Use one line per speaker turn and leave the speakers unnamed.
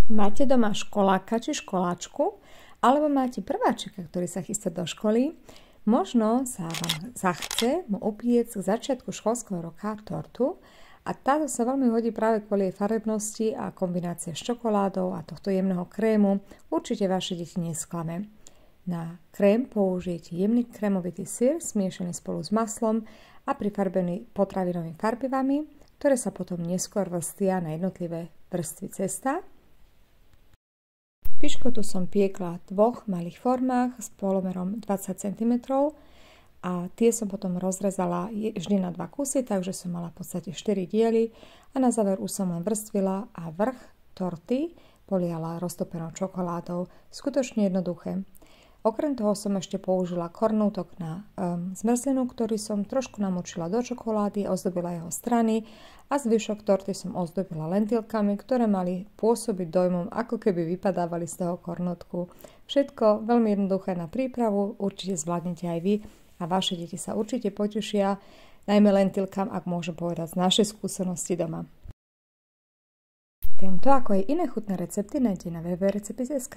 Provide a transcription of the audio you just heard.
Máte doma školáka či školáčku, alebo máte prváčika, ktorý sa chystá do školy, možno sa vám zachce mu upiec k začiatku školského roka tortu a táto sa veľmi hodí práve kvôli jej farebnosti a kombinácie s čokoládou a tohto jemného krému. Určite vaše deti nesklame. Na krém použijete jemný krémovitý syr smiešaný spolu s maslom a prifarbený potravinovými farbivami, ktoré sa potom neskôr vrstvia na jednotlivé vrstvy cesta. Piškotu som piekla v dvoch malých formách s polomerom 20 cm a tie som potom rozrezala vždy na 2 kusy, takže som mala v podstate 4 diely a na záver už som len vrstvila a vrch torty poliala roztopenou čokoládou. Skutočne jednoduché. Okrem toho som ešte použila kornútok na zmrzlinu, ktorý som trošku namočila do čokolády, ozdobila jeho strany a zvyšok torty som ozdobila lentilkami, ktoré mali pôsobiť dojmom, ako keby vypadávali z toho kornútku. Všetko veľmi jednoduché na prípravu, určite zvládnete aj vy a vaše deti sa určite potešia, najmä lentilkám, ak môžem povedať z našej skúsenosti doma. Tento ako aj iné chutné recepty nájdete na www.recepty.sk.